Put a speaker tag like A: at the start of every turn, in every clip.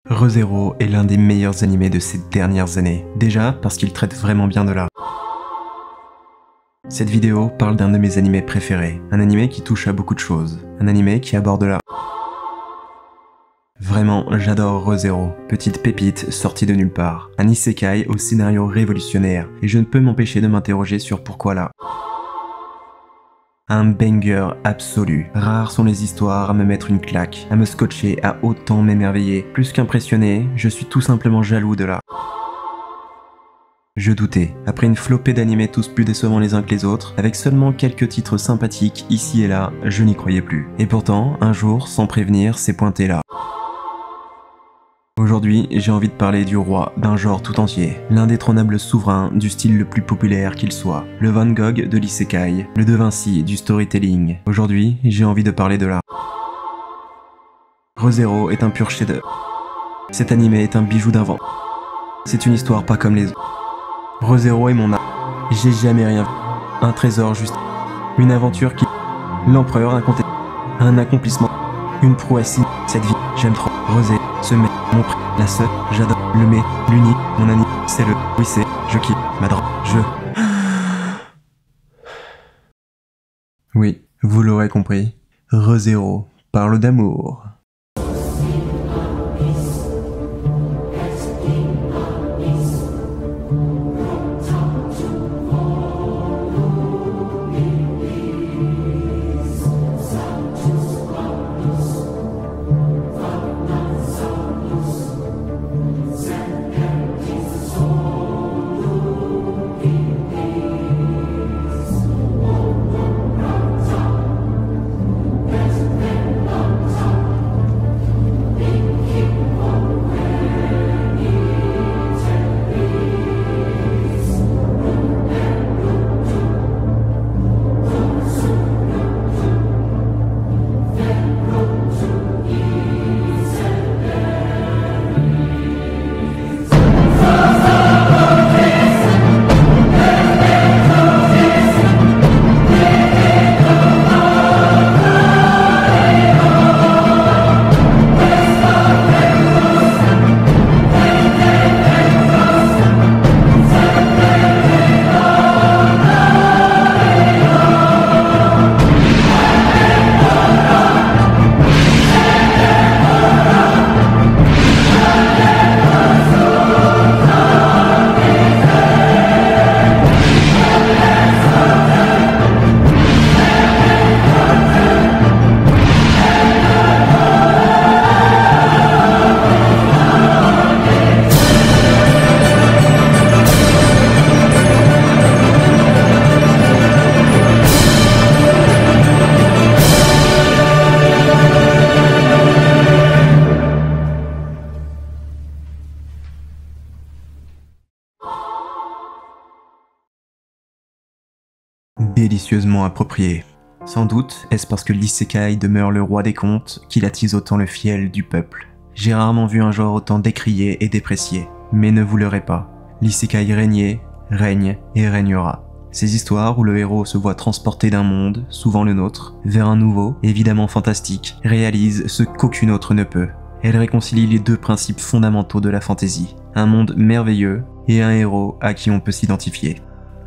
A: ReZero est l'un des meilleurs animés de ces dernières années. Déjà parce qu'il traite vraiment bien de l'art. Cette vidéo parle d'un de mes animés préférés. Un animé qui touche à beaucoup de choses. Un animé qui aborde l'art. Vraiment, j'adore ReZero. Petite pépite sortie de nulle part. Un isekai au scénario révolutionnaire. Et je ne peux m'empêcher de m'interroger sur pourquoi là. Un banger absolu. Rares sont les histoires à me mettre une claque, à me scotcher, à autant m'émerveiller. Plus qu'impressionné, je suis tout simplement jaloux de là. Je doutais. Après une flopée d'animés tous plus décevants les uns que les autres, avec seulement quelques titres sympathiques ici et là, je n'y croyais plus. Et pourtant, un jour, sans prévenir, c'est pointé là. Aujourd'hui, j'ai envie de parler du roi d'un genre tout entier, l'indétrônable souverain du style le plus populaire qu'il soit, le Van Gogh de l'isekai, le De Vinci du storytelling. Aujourd'hui, j'ai envie de parler de l'art. ReZero est un pur chef-d'œuvre. Cet animé est un bijou d'un vent. C'est une histoire pas comme les autres. ReZero est mon art. J'ai jamais rien vu. Un trésor juste. Une aventure qui... L'empereur incontesté. Un accomplissement. Une prouesse. Cette vie, j'aime trop. ReZero, ce mec, mon prix, la seule, j'adore, le mec, l'unique, mon ami, c'est le, oui c'est, je kiffe, ma drogue, je... Oui, vous l'aurez compris, ReZero parle d'amour. Délicieusement approprié. Sans doute est-ce parce que l'isekai demeure le roi des contes qu'il attise autant le fiel du peuple. J'ai rarement vu un genre autant décrié et déprécié. Mais ne vous leurrez pas, l'isekai régnait, règne et régnera. Ces histoires où le héros se voit transporté d'un monde, souvent le nôtre, vers un nouveau, évidemment fantastique, réalisent ce qu'aucune autre ne peut. Elles réconcilient les deux principes fondamentaux de la fantaisie. Un monde merveilleux et un héros à qui on peut s'identifier.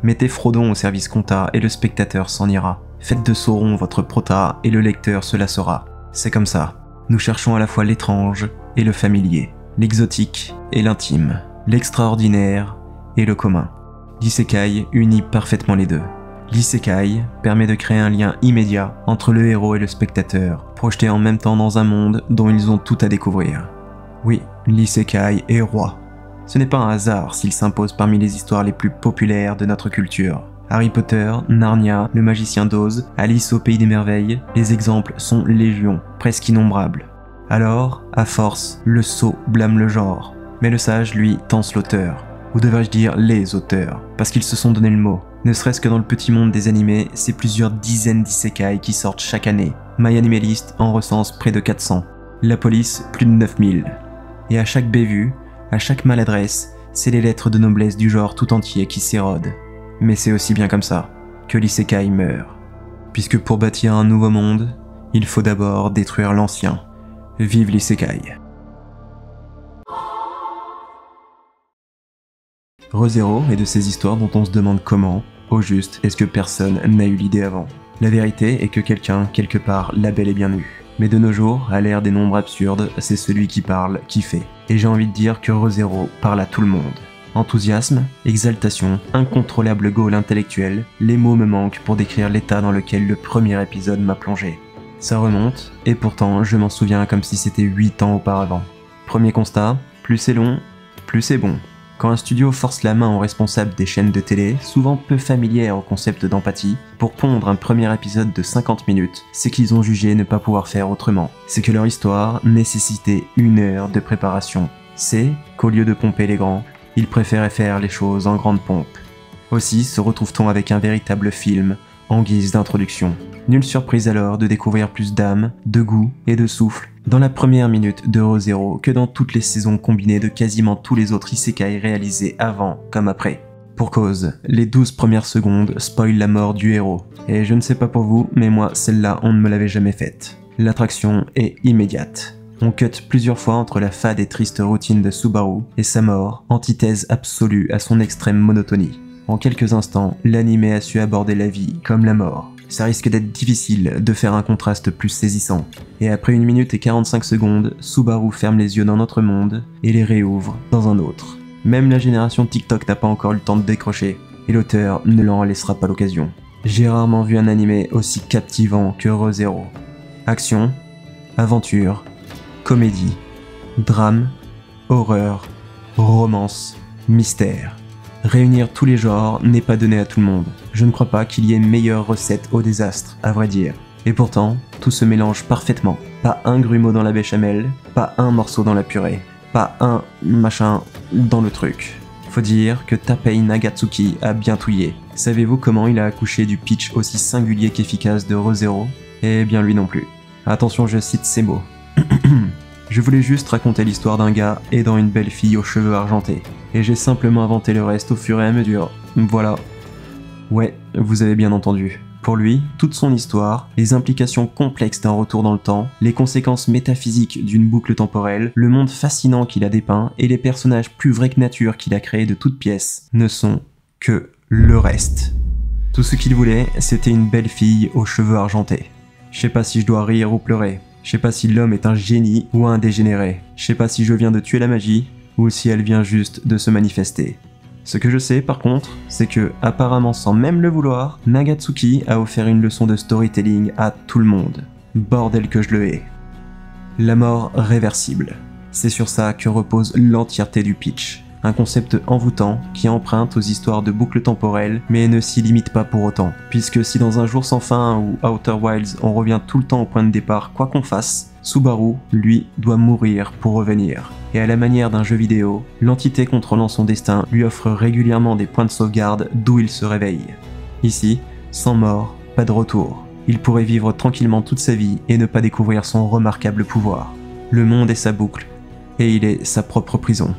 A: Mettez Frodon au service compta et le spectateur s'en ira. Faites de Sauron votre prota et le lecteur se lassera. C'est comme ça. Nous cherchons à la fois l'étrange et le familier, l'exotique et l'intime, l'extraordinaire et le commun. L'isekai unit parfaitement les deux. L'isekai permet de créer un lien immédiat entre le héros et le spectateur, projetés en même temps dans un monde dont ils ont tout à découvrir. Oui, l'isekai est roi. Ce n'est pas un hasard s'il s'impose parmi les histoires les plus populaires de notre culture. Harry Potter, Narnia, Le Magicien d'Oz, Alice au Pays des Merveilles, les exemples sont légion, presque innombrables. Alors, à force, le sot blâme le genre. Mais le sage, lui, tense l'auteur. Ou devrais-je dire les auteurs, parce qu'ils se sont donné le mot. Ne serait-ce que dans le petit monde des animés, c'est plusieurs dizaines d'isekai qui sortent chaque année. MyAnimeList en recense près de 400. La police, plus de 9000. Et à chaque bévue, à chaque maladresse, c'est les lettres de noblesse du genre tout entier qui s'érodent. Mais c'est aussi bien comme ça que l'isekai meurt. Puisque pour bâtir un nouveau monde, il faut d'abord détruire l'ancien. Vive l'isekai. ReZero est de ces histoires dont on se demande comment, au juste, est-ce que personne n'a eu l'idée avant. La vérité est que quelqu'un, quelque part, l'a bel et bien eu. Mais de nos jours, à l'ère des nombres absurdes, c'est celui qui parle qui fait. Et j'ai envie de dire que ReZero parle à tout le monde. Enthousiasme, exaltation, incontrôlable goal intellectuel, les mots me manquent pour décrire l'état dans lequel le premier épisode m'a plongé. Ça remonte, et pourtant je m'en souviens comme si c'était 8 ans auparavant. Premier constat, plus c'est long, plus c'est bon. Quand un studio force la main aux responsables des chaînes de télé, souvent peu familières au concept d'empathie, pour pondre un premier épisode de 50 minutes, c'est qu'ils ont jugé ne pas pouvoir faire autrement. C'est que leur histoire nécessitait 1 heure de préparation. C'est qu'au lieu de pomper les grands, ils préféraient faire les choses en grande pompe. Aussi se retrouve-t-on avec un véritable film en guise d'introduction. Nulle surprise alors de découvrir plus d'âme, de goût et de souffle dans la première minute de ReZero que dans toutes les saisons combinées de quasiment tous les autres isekai réalisés avant comme après. Pour cause, les 12 premières secondes spoilent la mort du héros. Et je ne sais pas pour vous, mais moi celle-là on ne me l'avait jamais faite. L'attraction est immédiate. On cut plusieurs fois entre la fade et triste routine de Subaru et sa mort, antithèse absolue à son extrême monotonie. En quelques instants, l'anime a su aborder la vie comme la mort. Ça risque d'être difficile de faire un contraste plus saisissant. Et après 1 minute et 45 secondes, Subaru ferme les yeux dans notre monde et les réouvre dans un autre. Même la génération TikTok n'a pas encore eu le temps de décrocher, et l'auteur ne leur en laissera pas l'occasion. J'ai rarement vu un anime aussi captivant que ReZero. Action, aventure, comédie, drame, horreur, romance, mystère. Réunir tous les genres n'est pas donné à tout le monde. Je ne crois pas qu'il y ait une meilleure recette au désastre, à vrai dire. Et pourtant, tout se mélange parfaitement. Pas un grumeau dans la béchamel, pas un morceau dans la purée, pas un machin dans le truc. Faut dire que Tapei Nagatsuki a bien touillé. Savez-vous comment il a accouché du pitch aussi singulier qu'efficace de ReZero? Eh bien lui non plus. Attention, je cite ces mots. Je voulais juste raconter l'histoire d'un gars aidant une belle fille aux cheveux argentés. Et j'ai simplement inventé le reste au fur et à mesure. Voilà. Ouais, vous avez bien entendu. Pour lui, toute son histoire, les implications complexes d'un retour dans le temps, les conséquences métaphysiques d'une boucle temporelle, le monde fascinant qu'il a dépeint et les personnages plus vrais que nature qu'il a créés de toutes pièces ne sont que le reste. Tout ce qu'il voulait, c'était une belle fille aux cheveux argentés. Je sais pas si je dois rire ou pleurer. Je sais pas si l'homme est un génie ou un dégénéré. Je sais pas si je viens de tuer la magie ou si elle vient juste de se manifester. Ce que je sais par contre, c'est que, apparemment sans même le vouloir, Nagatsuki a offert une leçon de storytelling à tout le monde. Bordel que je le hais. La mort réversible. C'est sur ça que repose l'entièreté du pitch. Un concept envoûtant qui emprunte aux histoires de boucles temporelles mais ne s'y limite pas pour autant. Puisque si dans Un jour sans fin ou Outer Wilds on revient tout le temps au point de départ quoi qu'on fasse, Subaru, lui, doit mourir pour revenir. Et à la manière d'un jeu vidéo, l'entité contrôlant son destin lui offre régulièrement des points de sauvegarde d'où il se réveille. Ici, sans mort, pas de retour. Il pourrait vivre tranquillement toute sa vie et ne pas découvrir son remarquable pouvoir. Le monde est sa boucle, et il est sa propre prison.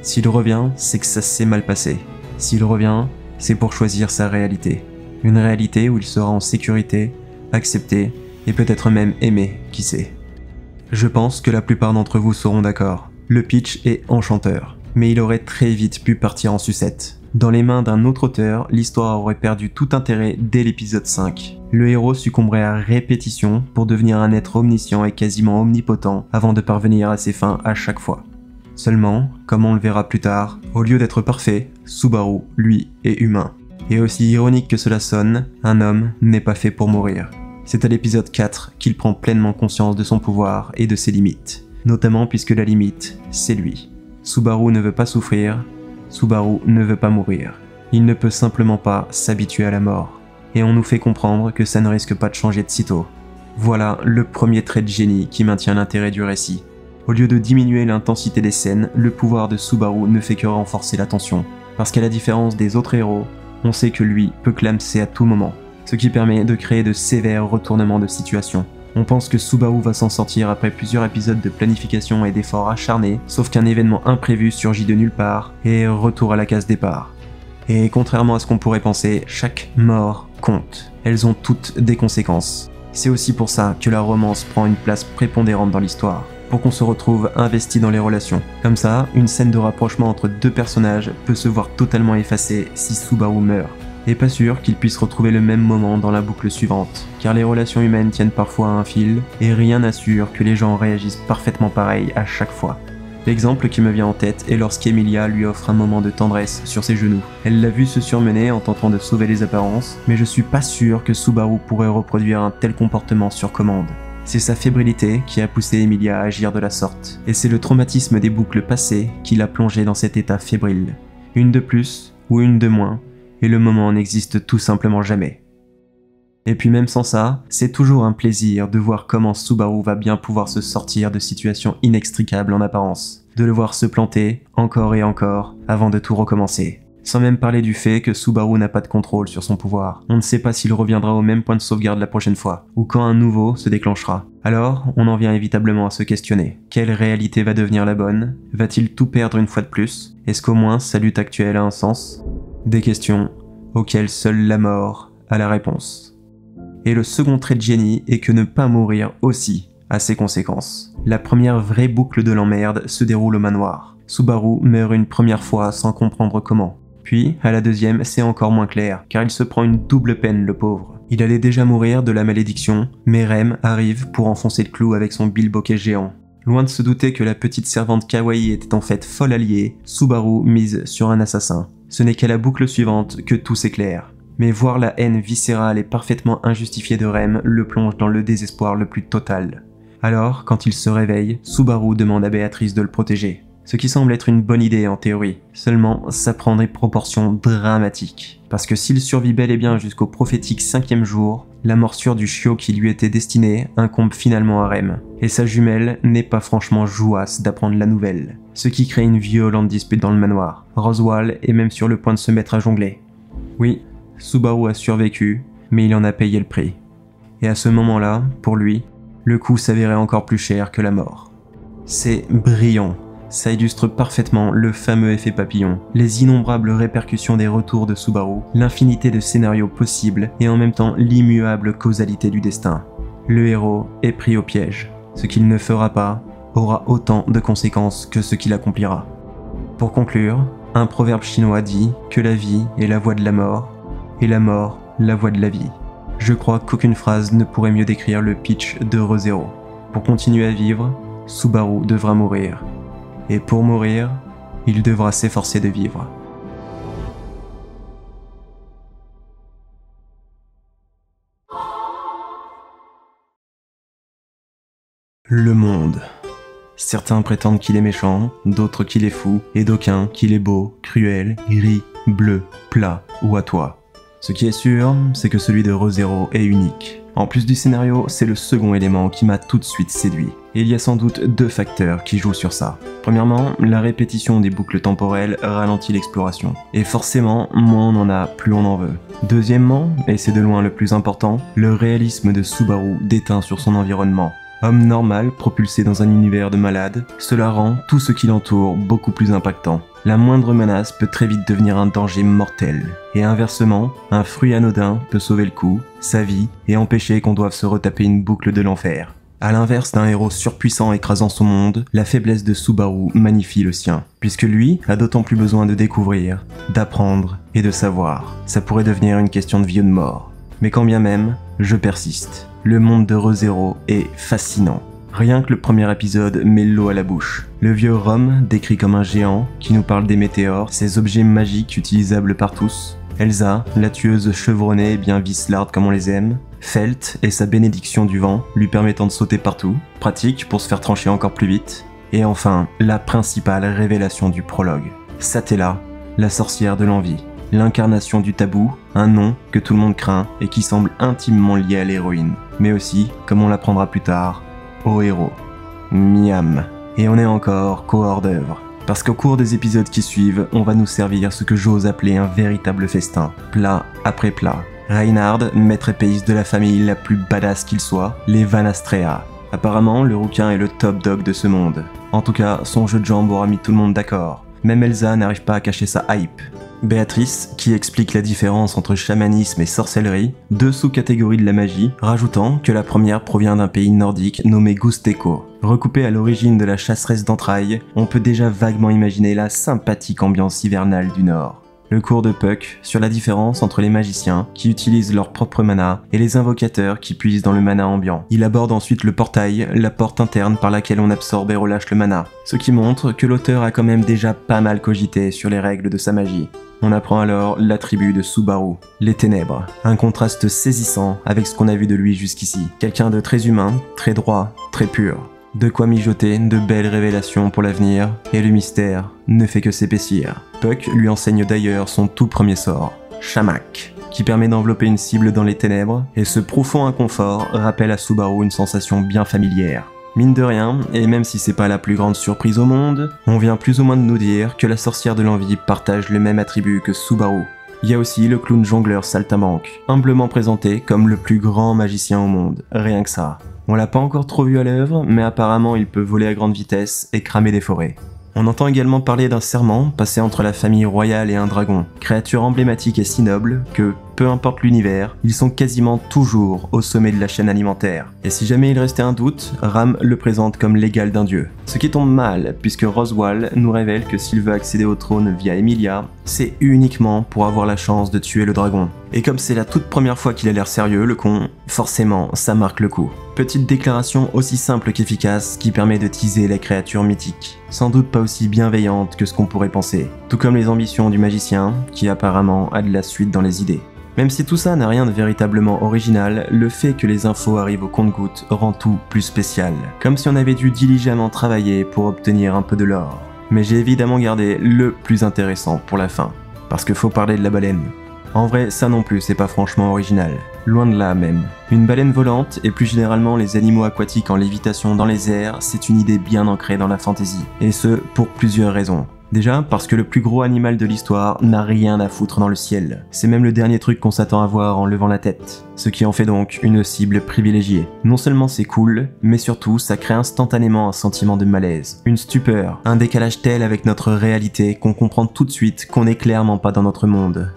A: S'il revient, c'est que ça s'est mal passé. S'il revient, c'est pour choisir sa réalité. Une réalité où il sera en sécurité, accepté, et peut-être même aimé, qui sait. Je pense que la plupart d'entre vous seront d'accord. Le pitch est enchanteur, mais il aurait très vite pu partir en sucette. Dans les mains d'un autre auteur, l'histoire aurait perdu tout intérêt dès l'épisode 5. Le héros succomberait à répétition pour devenir un être omniscient et quasiment omnipotent avant de parvenir à ses fins à chaque fois. Seulement, comme on le verra plus tard, au lieu d'être parfait, Subaru, lui, est humain. Et aussi ironique que cela sonne, un homme n'est pas fait pour mourir. C'est à l'épisode 4 qu'il prend pleinement conscience de son pouvoir et de ses limites. Notamment puisque la limite, c'est lui. Subaru ne veut pas souffrir, Subaru ne veut pas mourir. Il ne peut simplement pas s'habituer à la mort. Et on nous fait comprendre que ça ne risque pas de changer de sitôt. Voilà le premier trait de génie qui maintient l'intérêt du récit. Au lieu de diminuer l'intensité des scènes, le pouvoir de Subaru ne fait que renforcer la tension. Parce qu'à la différence des autres héros, on sait que lui peut clamser à tout moment. Ce qui permet de créer de sévères retournements de situation. On pense que Subaru va s'en sortir après plusieurs épisodes de planification et d'efforts acharnés, sauf qu'un événement imprévu surgit de nulle part, et retour à la case départ. Et contrairement à ce qu'on pourrait penser, chaque mort compte. Elles ont toutes des conséquences. C'est aussi pour ça que la romance prend une place prépondérante dans l'histoire. pour qu'on se retrouve investi dans les relations. Comme ça, une scène de rapprochement entre deux personnages peut se voir totalement effacée si Subaru meurt. Et pas sûr qu'ils puissent retrouver le même moment dans la boucle suivante, car les relations humaines tiennent parfois à un fil, et rien n'assure que les gens réagissent parfaitement pareil à chaque fois. L'exemple qui me vient en tête est lorsqu'Emilia lui offre un moment de tendresse sur ses genoux. Elle l'a vu se surmener en tentant de sauver les apparences, mais je suis pas sûr que Subaru pourrait reproduire un tel comportement sur commande. C'est sa fébrilité qui a poussé Emilia à agir de la sorte, et c'est le traumatisme des boucles passées qui l'a plongée dans cet état fébrile. Une de plus, ou une de moins, et le moment n'existe tout simplement jamais. Et puis même sans ça, c'est toujours un plaisir de voir comment Subaru va bien pouvoir se sortir de situations inextricables en apparence, de le voir se planter encore et encore avant de tout recommencer. Sans même parler du fait que Subaru n'a pas de contrôle sur son pouvoir. On ne sait pas s'il reviendra au même point de sauvegarde la prochaine fois, ou quand un nouveau se déclenchera. Alors, on en vient évitablement à se questionner. Quelle réalité va devenir la bonne? Va-t-il tout perdre une fois de plus? Est-ce qu'au moins sa lutte actuelle a un sens? Des questions auxquelles seule la mort a la réponse. Et le second trait de génie est que ne pas mourir aussi a ses conséquences. La première vraie boucle de l'emmerde se déroule au manoir. Subaru meurt une première fois sans comprendre comment. Puis, à la deuxième, c'est encore moins clair, car il se prend une double peine, le pauvre. Il allait déjà mourir de la malédiction, mais Rem arrive pour enfoncer le clou avec son bilboquet géant. Loin de se douter que la petite servante kawaii était en fait folle alliée, Subaru mise sur un assassin. Ce n'est qu'à la boucle suivante que tout s'éclaire. Mais voir la haine viscérale et parfaitement injustifiée de Rem le plonge dans le désespoir le plus total. Alors, quand il se réveille, Subaru demande à Béatrice de le protéger. Ce qui semble être une bonne idée en théorie, seulement ça prend des proportions dramatiques. Parce que s'il survit bel et bien jusqu'au prophétique 5e jour, la morsure du chiot qui lui était destinée incombe finalement à Rem. Et sa jumelle n'est pas franchement jouasse d'apprendre la nouvelle. Ce qui crée une violente dispute dans le manoir. Roswell est même sur le point de se mettre à jongler. Oui, Subaru a survécu, mais il en a payé le prix. Et à ce moment-là, pour lui, le coup s'avérait encore plus cher que la mort. C'est brillant. Ça illustre parfaitement le fameux effet papillon, les innombrables répercussions des retours de Subaru, l'infinité de scénarios possibles et en même temps l'immuable causalité du destin. Le héros est pris au piège. Ce qu'il ne fera pas aura autant de conséquences que ce qu'il accomplira. Pour conclure, un proverbe chinois dit que la vie est la voie de la mort et la mort la voie de la vie. Je crois qu'aucune phrase ne pourrait mieux décrire le pitch de ReZero. Pour continuer à vivre, Subaru devra mourir. Et pour mourir, il devra s'efforcer de vivre. Le monde. Certains prétendent qu'il est méchant, d'autres qu'il est fou, et d'aucuns qu'il est beau, cruel, gris, bleu, plat ou à toi. Ce qui est sûr, c'est que celui de ReZero est unique. En plus du scénario, c'est le second élément qui m'a tout de suite séduit. Et il y a sans doute deux facteurs qui jouent sur ça. Premièrement, la répétition des boucles temporelles ralentit l'exploration. Et forcément, moins on en a, plus on en veut. Deuxièmement, et c'est de loin le plus important, le réalisme de Subaru déteint sur son environnement. Homme normal, propulsé dans un univers de malade, cela rend tout ce qui l'entoure beaucoup plus impactant. La moindre menace peut très vite devenir un danger mortel. Et inversement, un fruit anodin peut sauver le coup, sa vie, et empêcher qu'on doive se retaper une boucle de l'enfer. À l'inverse d'un héros surpuissant écrasant son monde, la faiblesse de Subaru magnifie le sien. Puisque lui a d'autant plus besoin de découvrir, d'apprendre et de savoir. Ça pourrait devenir une question de vie ou de mort. Mais quand bien même, je persiste. Le monde de ReZero est fascinant. Rien que le premier épisode met l'eau à la bouche. Le vieux Rom, décrit comme un géant, qui nous parle des météores, ces objets magiques utilisables par tous. Elsa, la tueuse chevronnée et bien vislarde comme on les aime. Felt et sa bénédiction du vent, lui permettant de sauter partout. Pratique pour se faire trancher encore plus vite. Et enfin, la principale révélation du prologue. Satella, la sorcière de l'envie. L'incarnation du tabou, un nom que tout le monde craint et qui semble intimement lié à l'héroïne. Mais aussi, comme on l'apprendra plus tard, au héros. Miam. Et on est encore qu'au hors-d'œuvre. Parce qu'au cours des épisodes qui suivent, on va nous servir ce que j'ose appeler un véritable festin. Plat après plat. Reinhard, maître épéiste de la famille la plus badass qu'il soit, les Van Astrea. Apparemment, le rouquin est le top dog de ce monde. En tout cas, son jeu de jambes aura mis tout le monde d'accord. Même Elsa n'arrive pas à cacher sa hype. Béatrice, qui explique la différence entre chamanisme et sorcellerie, deux sous-catégories de la magie, rajoutant que la première provient d'un pays nordique nommé Gusteko. Recoupée à l'origine de la chasseresse d'entrailles, on peut déjà vaguement imaginer la sympathique ambiance hivernale du Nord. Le cours de Puck sur la différence entre les magiciens qui utilisent leur propre mana et les invocateurs qui puisent dans le mana ambiant. Il aborde ensuite le portail, la porte interne par laquelle on absorbe et relâche le mana, ce qui montre que l'auteur a quand même déjà pas mal cogité sur les règles de sa magie. On apprend alors l'attribut de Subaru, les ténèbres, un contraste saisissant avec ce qu'on a vu de lui jusqu'ici. Quelqu'un de très humain, très droit, très pur. De quoi mijoter de belles révélations pour l'avenir, et le mystère ne fait que s'épaissir. Puck lui enseigne d'ailleurs son tout premier sort, Shamak, qui permet d'envelopper une cible dans les ténèbres, et ce profond inconfort rappelle à Subaru une sensation bien familière. Mine de rien, et même si c'est pas la plus grande surprise au monde, on vient plus ou moins de nous dire que la sorcière de l'envie partage le même attribut que Subaru. Il y a aussi le clown jongleur saltamanque, humblement présenté comme le plus grand magicien au monde, rien que ça. On l'a pas encore trop vu à l'œuvre, mais apparemment il peut voler à grande vitesse et cramer des forêts. On entend également parler d'un serment passé entre la famille royale et un dragon, créature emblématique et si noble que, peu importe l'univers, ils sont quasiment toujours au sommet de la chaîne alimentaire. Et si jamais il restait un doute, Ram le présente comme l'égal d'un dieu. Ce qui tombe mal, puisque Roswell nous révèle que s'il veut accéder au trône via Emilia, c'est uniquement pour avoir la chance de tuer le dragon. Et comme c'est la toute première fois qu'il a l'air sérieux, le con, forcément, ça marque le coup. Petite déclaration aussi simple qu'efficace qui permet de teaser la créature mythique. Sans doute pas aussi bienveillante que ce qu'on pourrait penser. Tout comme les ambitions du magicien, qui apparemment a de la suite dans les idées. Même si tout ça n'a rien de véritablement original, le fait que les infos arrivent au compte-gouttes rend tout plus spécial. Comme si on avait dû diligemment travailler pour obtenir un peu de l'or. Mais j'ai évidemment gardé le plus intéressant pour la fin. Parce que faut parler de la baleine. En vrai, ça non plus, c'est pas franchement original. Loin de là même. Une baleine volante, et plus généralement les animaux aquatiques en lévitation dans les airs, c'est une idée bien ancrée dans la fantasy. Et ce, pour plusieurs raisons. Déjà, parce que le plus gros animal de l'histoire n'a rien à foutre dans le ciel. C'est même le dernier truc qu'on s'attend à voir en levant la tête. Ce qui en fait donc une cible privilégiée. Non seulement c'est cool, mais surtout ça crée instantanément un sentiment de malaise. Une stupeur, un décalage tel avec notre réalité qu'on comprend tout de suite qu'on n'est clairement pas dans notre monde.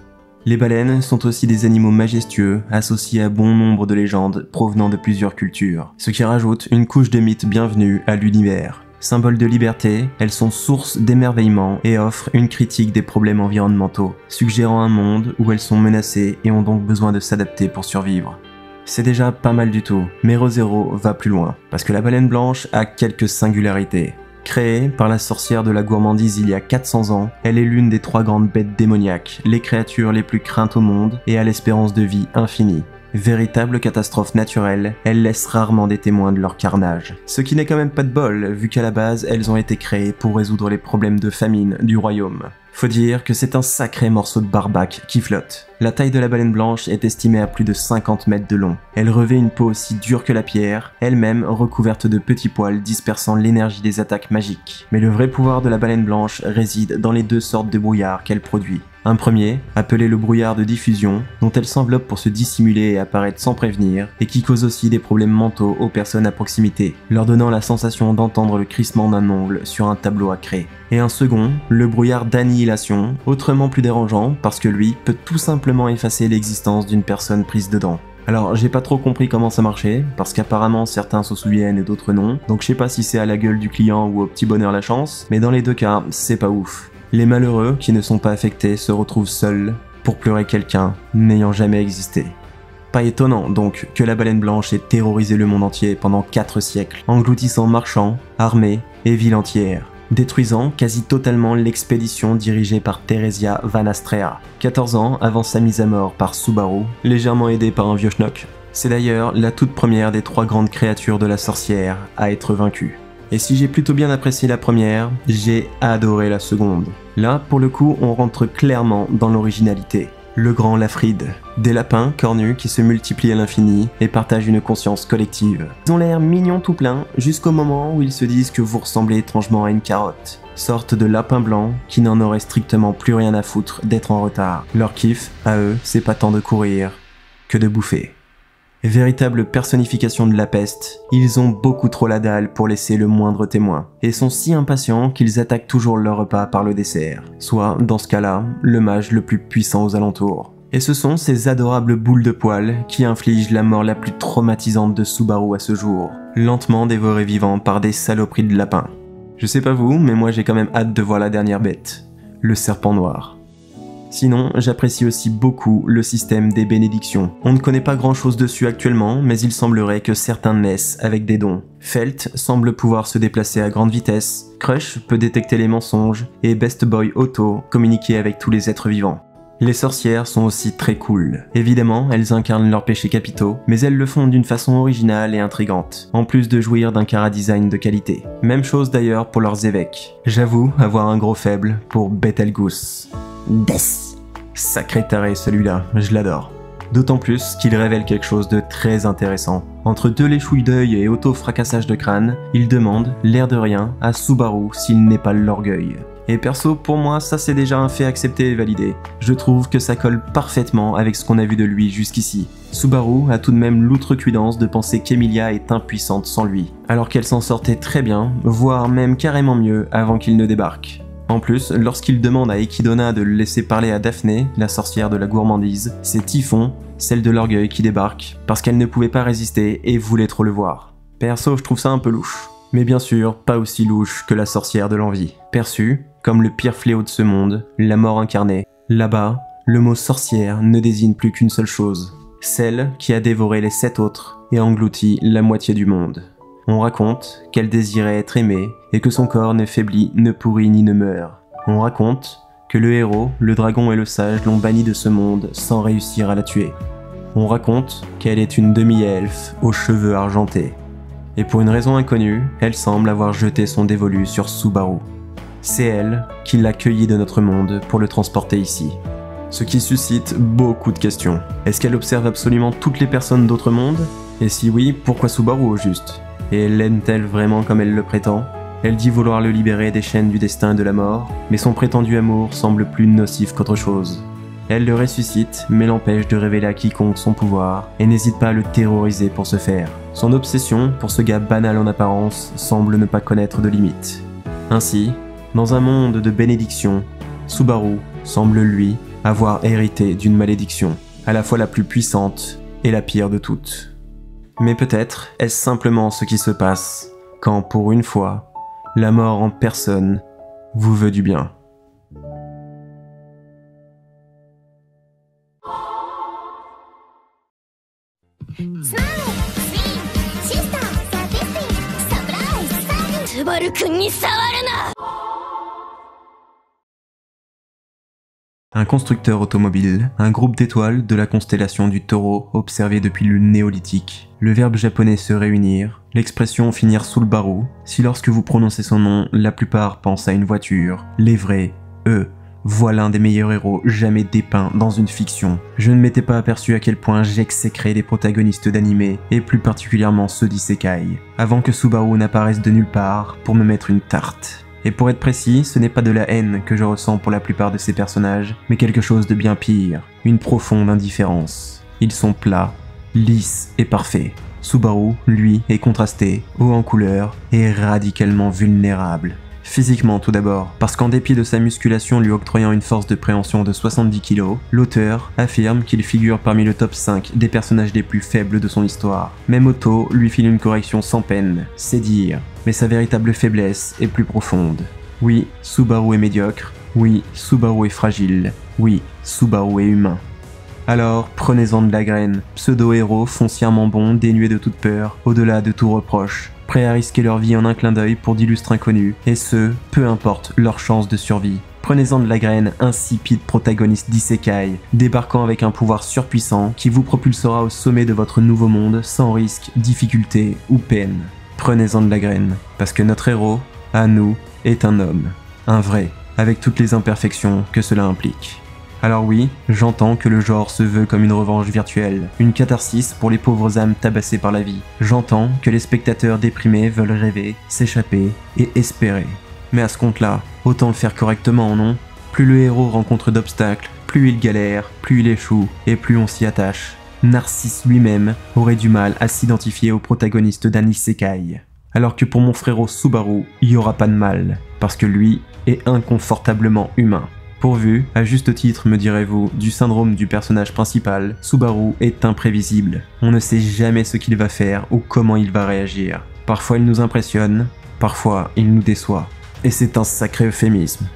A: Les baleines sont aussi des animaux majestueux, associés à bon nombre de légendes provenant de plusieurs cultures, ce qui rajoute une couche de mythe bienvenue à l'univers. Symboles de liberté, elles sont source d'émerveillement et offrent une critique des problèmes environnementaux, suggérant un monde où elles sont menacées et ont donc besoin de s'adapter pour survivre. C'est déjà pas mal du tout, mais ReZero va plus loin, parce que la baleine blanche a quelques singularités. Créée par la sorcière de la gourmandise il y a 400 ans, elle est l'une des 3 grandes bêtes démoniaques, les créatures les plus craintes au monde et à l'espérance de vie infinie. Véritable catastrophe naturelle, elles laissent rarement des témoins de leur carnage. Ce qui n'est quand même pas de bol, vu qu'à la base, elles ont été créées pour résoudre les problèmes de famine du royaume. Faut dire que c'est un sacré morceau de barbac qui flotte. La taille de la baleine blanche est estimée à plus de 50 mètres de long. Elle revêt une peau aussi dure que la pierre, elle-même recouverte de petits poils dispersant l'énergie des attaques magiques. Mais le vrai pouvoir de la baleine blanche réside dans les 2 sortes de brouillard qu'elle produit. Un premier, appelé le brouillard de diffusion, dont elle s'enveloppe pour se dissimuler et apparaître sans prévenir, et qui cause aussi des problèmes mentaux aux personnes à proximité, leur donnant la sensation d'entendre le crissement d'un ongle sur un tableau à craie. Et un second, le brouillard d'annihilation, autrement plus dérangeant parce que lui peut tout simplement effacer l'existence d'une personne prise dedans. Alors j'ai pas trop compris comment ça marchait, parce qu'apparemment certains se souviennent et d'autres non, donc je sais pas si c'est à la gueule du client ou au petit bonheur la chance, mais dans les deux cas, c'est pas ouf. Les malheureux qui ne sont pas affectés se retrouvent seuls pour pleurer quelqu'un n'ayant jamais existé. Pas étonnant donc que la baleine blanche ait terrorisé le monde entier pendant 4 siècles, engloutissant marchands, armées et villes entières, détruisant quasi totalement l'expédition dirigée par Theresia Van Astrea, 14 ans avant sa mise à mort par Subaru, légèrement aidé par un vieux schnock. C'est d'ailleurs la toute première des 3 grandes créatures de la sorcière à être vaincue. Et si j'ai plutôt bien apprécié la première, j'ai adoré la seconde. Là, pour le coup, on rentre clairement dans l'originalité. Le grand Lafrid, des lapins cornus qui se multiplient à l'infini et partagent une conscience collective. Ils ont l'air mignons tout plein, jusqu'au moment où ils se disent que vous ressemblez étrangement à une carotte. Sorte de lapin blanc qui n'en aurait strictement plus rien à foutre d'être en retard. Leur kiff, à eux, c'est pas tant de courir que de bouffer. Véritable personnification de la peste, ils ont beaucoup trop la dalle pour laisser le moindre témoin, et sont si impatients qu'ils attaquent toujours leur repas par le dessert, soit, dans ce cas-là, le mage le plus puissant aux alentours. Et ce sont ces adorables boules de poils qui infligent la mort la plus traumatisante de Subaru à ce jour, lentement dévoré vivant par des saloperies de lapins. Je sais pas vous, mais moi j'ai quand même hâte de voir la dernière bête, le serpent noir. Sinon, j'apprécie aussi beaucoup le système des bénédictions. On ne connaît pas grand chose dessus actuellement, mais il semblerait que certains naissent avec des dons. Felt semble pouvoir se déplacer à grande vitesse, Crush peut détecter les mensonges, et Best Boy Otto communiquer avec tous les êtres vivants. Les sorcières sont aussi très cool. Évidemment, elles incarnent leurs péchés capitaux, mais elles le font d'une façon originale et intrigante, en plus de jouir d'un chara-design de qualité. Même chose d'ailleurs pour leurs évêques. J'avoue avoir un gros faible pour Betelgeuse. Death. Sacré taré celui-là, je l'adore. D'autant plus qu'il révèle quelque chose de très intéressant. Entre deux léchouilles d'œil et auto-fracassage de crâne, il demande, l'air de rien, à Subaru s'il n'est pas l'orgueil. Et perso, pour moi, ça c'est déjà un fait accepté et validé. Je trouve que ça colle parfaitement avec ce qu'on a vu de lui jusqu'ici. Subaru a tout de même l'outrecuidance de penser qu'Emilia est impuissante sans lui, alors qu'elle s'en sortait très bien, voire même carrément mieux avant qu'il ne débarque. En plus, lorsqu'il demande à Echidna de le laisser parler à Daphné, la sorcière de la gourmandise, c'est Typhon, celle de l'orgueil, qui débarque, parce qu'elle ne pouvait pas résister et voulait trop le voir. Perso, je trouve ça un peu louche. Mais bien sûr, pas aussi louche que la sorcière de l'envie. Perçue comme le pire fléau de ce monde, la mort incarnée. Là-bas, le mot sorcière ne désigne plus qu'une seule chose. Celle qui a dévoré les 7 autres et englouti la moitié du monde. On raconte qu'elle désirait être aimée et que son corps ne faiblit, ne pourrit ni ne meurt. On raconte que le héros, le dragon et le sage l'ont bannie de ce monde sans réussir à la tuer. On raconte qu'elle est une demi-elfe aux cheveux argentés. Et pour une raison inconnue, elle semble avoir jeté son dévolu sur Subaru. C'est elle qui l'a cueilli de notre monde pour le transporter ici. Ce qui suscite beaucoup de questions. Est-ce qu'elle observe absolument toutes les personnes d'autres mondes? Et si oui, pourquoi Subaru au juste? Et l'aime-t-elle vraiment comme elle le prétend? Elle dit vouloir le libérer des chaînes du destin et de la mort, mais son prétendu amour semble plus nocif qu'autre chose. Elle le ressuscite, mais l'empêche de révéler à quiconque son pouvoir, et n'hésite pas à le terroriser pour ce faire. Son obsession, pour ce gars banal en apparence, semble ne pas connaître de limites. Ainsi, dans un monde de bénédictions, Subaru semble, lui, avoir hérité d'une malédiction, à la fois la plus puissante et la pire de toutes. Mais peut-être est-ce simplement ce qui se passe quand, pour une fois, la mort en personne vous veut du bien. Un constructeur automobile, un groupe d'étoiles de la constellation du Taureau observé depuis le néolithique, le verbe japonais se réunir, l'expression finir sous le barreau, si lorsque vous prononcez son nom, la plupart pensent à une voiture, les vrais, eux, voilà un des meilleurs héros jamais dépeints dans une fiction. Je ne m'étais pas aperçu à quel point j'exécrais les protagonistes d'anime, et plus particulièrement ceux d'isekai, avant que Subaru n'apparaisse de nulle part pour me mettre une tarte. Et pour être précis, ce n'est pas de la haine que je ressens pour la plupart de ces personnages, mais quelque chose de bien pire, une profonde indifférence. Ils sont plats, lisses et parfaits. Subaru, lui, est contrasté, haut en couleur et radicalement vulnérable. Physiquement tout d'abord, parce qu'en dépit de sa musculation lui octroyant une force de préhension de 70 kg, l'auteur affirme qu'il figure parmi le top 5 des personnages les plus faibles de son histoire. Même Otto lui file une correction sans peine, c'est dire, mais sa véritable faiblesse est plus profonde. Oui, Subaru est médiocre, oui, Subaru est fragile, oui, Subaru est humain. Alors, prenez-en de la graine, pseudo-héros foncièrement bons, dénués de toute peur, au-delà de tout reproche, prêts à risquer leur vie en un clin d'œil pour d'illustres inconnus, et ce, peu importe leur chance de survie. Prenez-en de la graine, insipide protagoniste d'isekai, débarquant avec un pouvoir surpuissant qui vous propulsera au sommet de votre nouveau monde sans risque, difficulté ou peine. Prenez-en de la graine, parce que notre héros, à nous, est un homme, un vrai, avec toutes les imperfections que cela implique. Alors oui, j'entends que le genre se veut comme une revanche virtuelle, une catharsis pour les pauvres âmes tabassées par la vie. J'entends que les spectateurs déprimés veulent rêver, s'échapper et espérer. Mais à ce compte-là, autant le faire correctement, non? Plus le héros rencontre d'obstacles, plus il galère, plus il échoue, et plus on s'y attache. Narcisse lui-même aurait du mal à s'identifier au protagoniste d'un isekai. Alors que pour mon frérot Subaru, il y aura pas de mal, parce que lui est inconfortablement humain. Pourvu, à juste titre me direz-vous, du syndrome du personnage principal, Subaru est imprévisible. On ne sait jamais ce qu'il va faire ou comment il va réagir. Parfois il nous impressionne, parfois il nous déçoit. Et c'est un sacré euphémisme.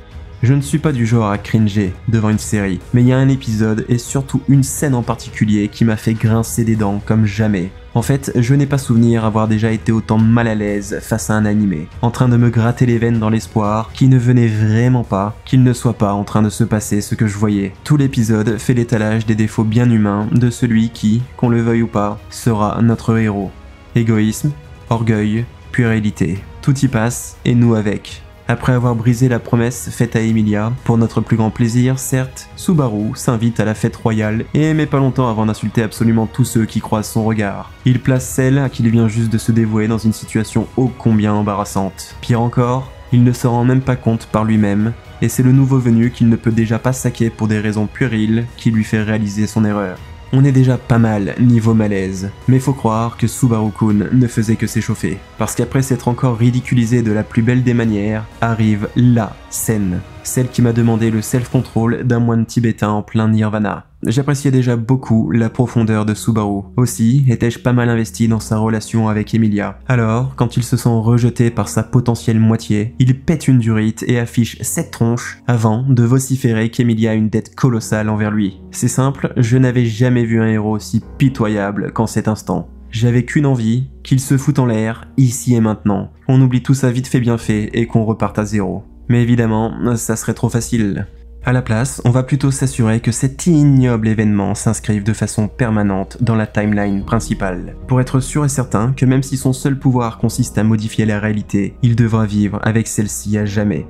A: Je ne suis pas du genre à cringer devant une série, mais il y a un épisode et surtout une scène en particulier qui m'a fait grincer des dents comme jamais. En fait, je n'ai pas souvenir avoir déjà été autant mal à l'aise face à un animé, en train de me gratter les veines dans l'espoir qu'il ne venait vraiment pas, qu'il ne soit pas en train de se passer ce que je voyais. Tout l'épisode fait l'étalage des défauts bien humains de celui qui, qu'on le veuille ou pas, sera notre héros. Égoïsme, orgueil, puérilité, tout y passe et nous avec. Après avoir brisé la promesse faite à Emilia, pour notre plus grand plaisir, certes, Subaru s'invite à la fête royale et met pas longtemps avant d'insulter absolument tous ceux qui croisent son regard. Il place celle à qui il vient juste de se dévouer dans une situation ô combien embarrassante. Pire encore, il ne se rend même pas compte par lui-même, et c'est le nouveau venu qu'il ne peut déjà pas saquer pour des raisons puériles qui lui fait réaliser son erreur. On est déjà pas mal niveau malaise, mais faut croire que Subaru-kun ne faisait que s'échauffer, parce qu'après s'être encore ridiculisé de la plus belle des manières, arrive LA scène, celle qui m'a demandé le self-control d'un moine tibétain en plein nirvana. J'appréciais déjà beaucoup la profondeur de Subaru. Aussi, étais-je pas mal investi dans sa relation avec Emilia. Alors, quand il se sent rejeté par sa potentielle moitié, il pète une durite et affiche cette tronche avant de vociférer qu'Emilia a une dette colossale envers lui. C'est simple, je n'avais jamais vu un héros aussi pitoyable qu'en cet instant. J'avais qu'une envie, qu'il se foute en l'air, ici et maintenant. On oublie tout ça vite fait bien fait et qu'on reparte à zéro. Mais évidemment, ça serait trop facile. À la place, on va plutôt s'assurer que cet ignoble événement s'inscrive de façon permanente dans la timeline principale, pour être sûr et certain que même si son seul pouvoir consiste à modifier la réalité, il devra vivre avec celle-ci à jamais.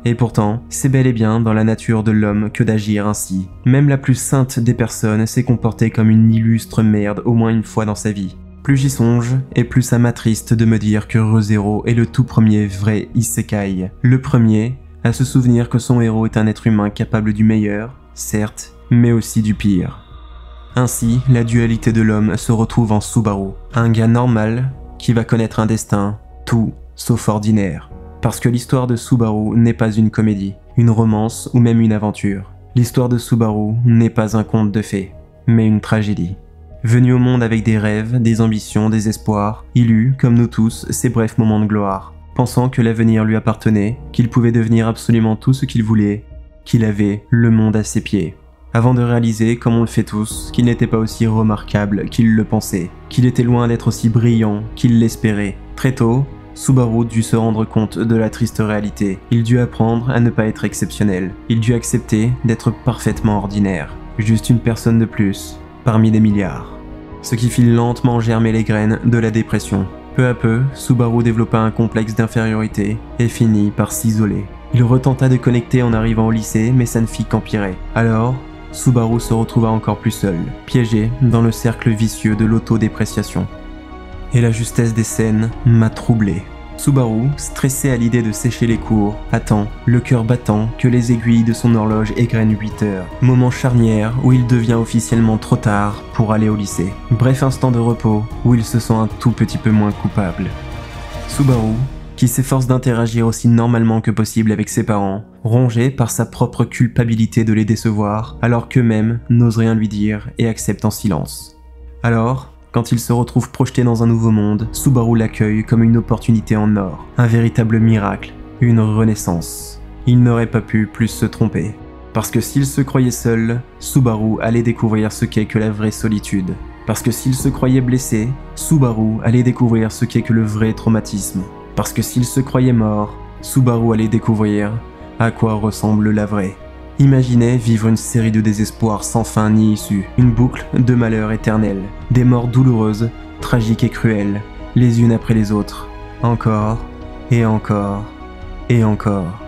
A: Et pourtant, c'est bel et bien dans la nature de l'homme que d'agir ainsi. Même la plus sainte des personnes s'est comportée comme une illustre merde au moins une fois dans sa vie. Plus j'y songe, et plus ça m'attriste de me dire que ReZero est le tout premier vrai isekai. Le premier à se souvenir que son héros est un être humain capable du meilleur, certes, mais aussi du pire. Ainsi, la dualité de l'homme se retrouve en Subaru, un gars normal qui va connaître un destin tout sauf ordinaire. Parce que l'histoire de Subaru n'est pas une comédie, une romance ou même une aventure. L'histoire de Subaru n'est pas un conte de fées, mais une tragédie. Venu au monde avec des rêves, des ambitions, des espoirs, il eut, comme nous tous, ses brefs moments de gloire. Pensant que l'avenir lui appartenait, qu'il pouvait devenir absolument tout ce qu'il voulait, qu'il avait le monde à ses pieds. Avant de réaliser, comme on le fait tous, qu'il n'était pas aussi remarquable qu'il le pensait, qu'il était loin d'être aussi brillant qu'il l'espérait. Très tôt, Subaru dut se rendre compte de la triste réalité. Il dut apprendre à ne pas être exceptionnel. Il dut accepter d'être parfaitement ordinaire. Juste une personne de plus, parmi des milliards. Ce qui fit lentement germer les graines de la dépression. Peu à peu, Subaru développa un complexe d'infériorité et finit par s'isoler. Il retenta de connecter en arrivant au lycée, mais ça ne fit qu'empirer. Alors, Subaru se retrouva encore plus seul, piégé dans le cercle vicieux de l'autodépréciation. Et la justesse des scènes m'a troublé. Subaru, stressé à l'idée de sécher les cours, attend, le cœur battant, que les aiguilles de son horloge égrènent 8 heures. Moment charnière où il devient officiellement trop tard pour aller au lycée. Bref instant de repos où il se sent un tout petit peu moins coupable. Subaru, qui s'efforce d'interagir aussi normalement que possible avec ses parents, rongé par sa propre culpabilité de les décevoir, alors qu'eux-mêmes n'osent rien lui dire et acceptent en silence. Alors, quand il se retrouve projeté dans un nouveau monde, Subaru l'accueille comme une opportunité en or, un véritable miracle, une renaissance. Il n'aurait pas pu plus se tromper. Parce que s'il se croyait seul, Subaru allait découvrir ce qu'est que la vraie solitude. Parce que s'il se croyait blessé, Subaru allait découvrir ce qu'est que le vrai traumatisme. Parce que s'il se croyait mort, Subaru allait découvrir à quoi ressemble la vraie. Imaginez vivre une série de désespoir sans fin ni issue, une boucle de malheur éternel, des morts douloureuses, tragiques et cruelles, les unes après les autres, encore, et encore, et encore.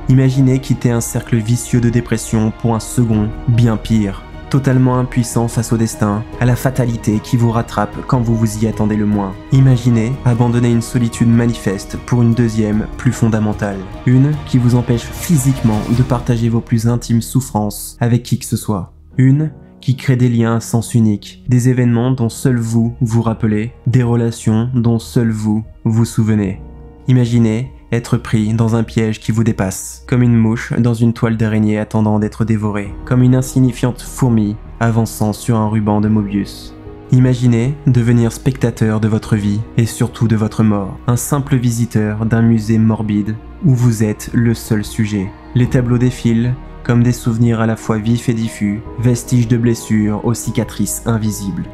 A: Imaginez quitter un cercle vicieux de dépression pour un second, bien pire, totalement impuissant face au destin, à la fatalité qui vous rattrape quand vous vous y attendez le moins. Imaginez abandonner une solitude manifeste pour une deuxième, plus fondamentale. Une qui vous empêche physiquement de partager vos plus intimes souffrances avec qui que ce soit. Une qui créent des liens à sens unique, des événements dont seul vous vous rappelez, des relations dont seul vous vous souvenez. Imaginez être pris dans un piège qui vous dépasse, comme une mouche dans une toile d'araignée attendant d'être dévorée, comme une insignifiante fourmi avançant sur un ruban de Mobius. Imaginez devenir spectateur de votre vie et surtout de votre mort, un simple visiteur d'un musée morbide où vous êtes le seul sujet. Les tableaux défilent comme des souvenirs à la fois vifs et diffus, vestiges de blessures aux cicatrices invisibles.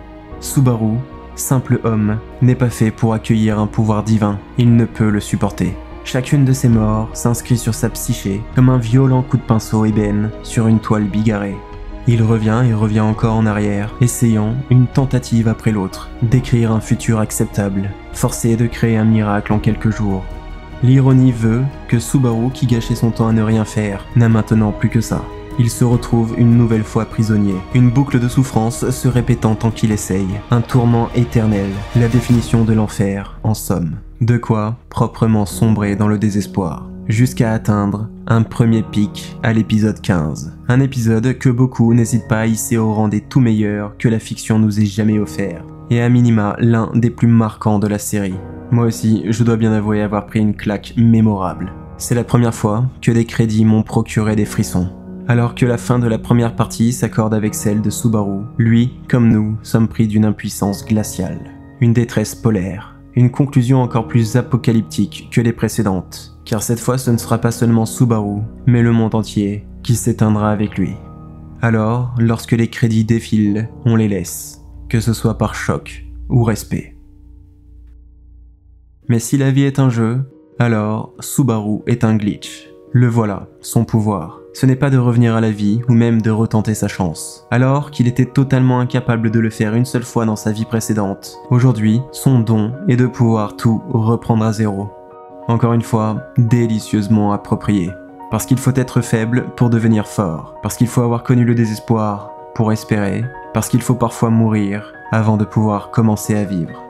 A: Subaru, simple homme, n'est pas fait pour accueillir un pouvoir divin, il ne peut le supporter. Chacune de ces morts s'inscrit sur sa psyché comme un violent coup de pinceau ébène sur une toile bigarrée. Il revient et revient encore en arrière, essayant, une tentative après l'autre, d'écrire un futur acceptable, forcé de créer un miracle en quelques jours. L'ironie veut que Subaru, qui gâchait son temps à ne rien faire, n'a maintenant plus que ça. Il se retrouve une nouvelle fois prisonnier, une boucle de souffrance se répétant tant qu'il essaye, un tourment éternel, la définition de l'enfer, en somme. De quoi proprement sombrer dans le désespoir, jusqu'à atteindre un premier pic à l'épisode 15. Un épisode que beaucoup n'hésitent pas à hisser au rang des tout meilleurs que la fiction nous ait jamais offert, et à minima l'un des plus marquants de la série. Moi aussi, je dois bien avouer avoir pris une claque mémorable. C'est la première fois que des crédits m'ont procuré des frissons. Alors que la fin de la première partie s'accorde avec celle de Subaru, lui, comme nous, sommes pris d'une impuissance glaciale, une détresse polaire, une conclusion encore plus apocalyptique que les précédentes, car cette fois ce ne sera pas seulement Subaru, mais le monde entier qui s'éteindra avec lui. Alors, lorsque les crédits défilent, on les laisse, que ce soit par choc ou respect. Mais si la vie est un jeu, alors Subaru est un glitch. Le voilà, son pouvoir. Ce n'est pas de revenir à la vie ou même de retenter sa chance. Alors qu'il était totalement incapable de le faire une seule fois dans sa vie précédente, aujourd'hui, son don est de pouvoir tout reprendre à zéro. Encore une fois, délicieusement approprié. Parce qu'il faut être faible pour devenir fort. Parce qu'il faut avoir connu le désespoir pour espérer. Parce qu'il faut parfois mourir avant de pouvoir commencer à vivre.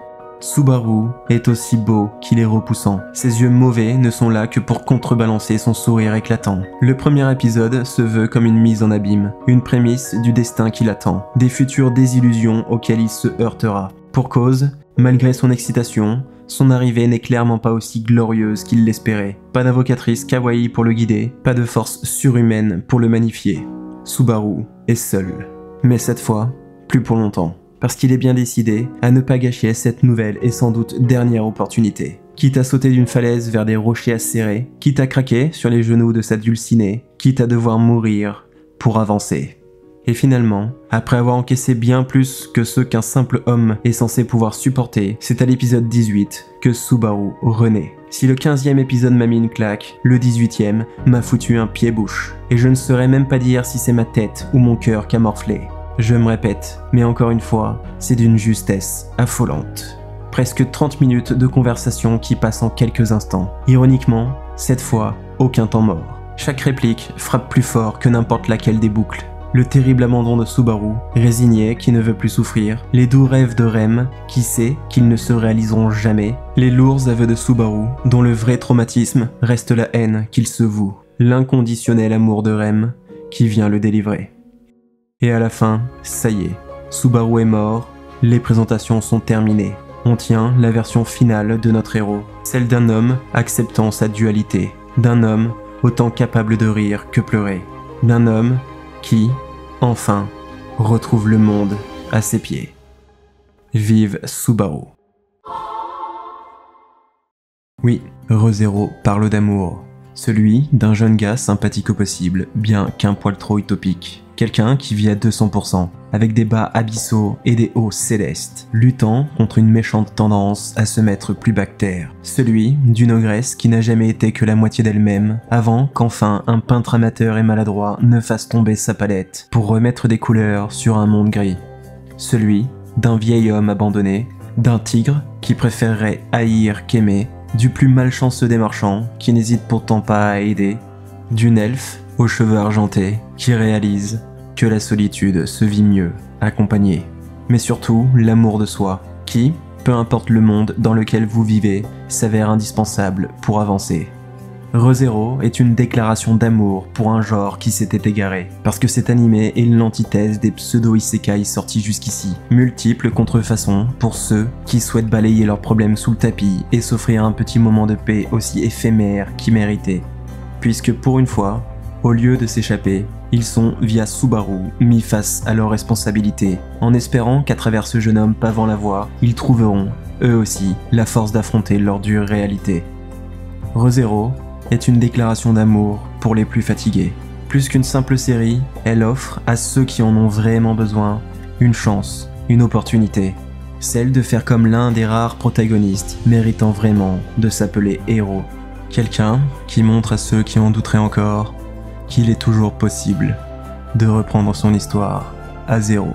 A: Subaru est aussi beau qu'il est repoussant. Ses yeux mauvais ne sont là que pour contrebalancer son sourire éclatant. Le premier épisode se veut comme une mise en abîme, une prémisse du destin qui l'attend, des futures désillusions auxquelles il se heurtera. Pour cause, malgré son excitation, son arrivée n'est clairement pas aussi glorieuse qu'il l'espérait. Pas d'invocatrice kawaii pour le guider, pas de force surhumaine pour le magnifier. Subaru est seul. Mais cette fois, plus pour longtemps. Parce qu'il est bien décidé à ne pas gâcher cette nouvelle et sans doute dernière opportunité. Quitte à sauter d'une falaise vers des rochers acérés, quitte à craquer sur les genoux de sa dulcinée, quitte à devoir mourir pour avancer. Et finalement, après avoir encaissé bien plus que ce qu'un simple homme est censé pouvoir supporter, c'est à l'épisode 18 que Subaru renaît. Si le 15e épisode m'a mis une claque, le 18e m'a foutu un pied-bouche. Et je ne saurais même pas dire si c'est ma tête ou mon cœur qui a morflé. Je me répète, mais encore une fois, c'est d'une justesse affolante. Presque 30 minutes de conversation qui passent en quelques instants. Ironiquement, cette fois, aucun temps mort. Chaque réplique frappe plus fort que n'importe laquelle des boucles. Le terrible abandon de Subaru, résigné qui ne veut plus souffrir, les doux rêves de Rem, qui sait qu'ils ne se réaliseront jamais, les lourds aveux de Subaru, dont le vrai traumatisme reste la haine qu'il se voue, l'inconditionnel amour de Rem, qui vient le délivrer. Et à la fin, ça y est, Subaru est mort, les présentations sont terminées. On tient la version finale de notre héros, celle d'un homme acceptant sa dualité, d'un homme autant capable de rire que pleurer, d'un homme qui, enfin, retrouve le monde à ses pieds. Vive Subaru. Oui, ReZero parle d'amour. Celui d'un jeune gars sympathique au possible, bien qu'un poil trop utopique. Quelqu'un qui vit à 200%, avec des bas abyssaux et des hauts célestes, luttant contre une méchante tendance à se mettre plus bas que terre. Celui d'une ogresse qui n'a jamais été que la moitié d'elle-même, avant qu'enfin un peintre amateur et maladroit ne fasse tomber sa palette pour remettre des couleurs sur un monde gris. Celui d'un vieil homme abandonné, d'un tigre qui préférerait haïr qu'aimer, du plus malchanceux des marchands qui n'hésite pourtant pas à aider, d'une elfe aux cheveux argentés qui réalise que la solitude se vit mieux accompagnée, mais surtout l'amour de soi qui, peu importe le monde dans lequel vous vivez, s'avère indispensable pour avancer. ReZero est une déclaration d'amour pour un genre qui s'était égaré, parce que cet animé est l'antithèse des pseudo-isekai sortis jusqu'ici, multiples contrefaçons pour ceux qui souhaitent balayer leurs problèmes sous le tapis et s'offrir un petit moment de paix aussi éphémère qu'ils méritaient. Puisque pour une fois, au lieu de s'échapper, ils sont, via Subaru, mis face à leurs responsabilités, en espérant qu'à travers ce jeune homme pavant la voie, ils trouveront, eux aussi, la force d'affronter leur dure réalité. ReZero est une déclaration d'amour pour les plus fatigués. Plus qu'une simple série, elle offre à ceux qui en ont vraiment besoin une chance, une opportunité. Celle de faire comme l'un des rares protagonistes méritant vraiment de s'appeler héros. Quelqu'un qui montre à ceux qui en douteraient encore qu'il est toujours possible de reprendre son histoire à zéro.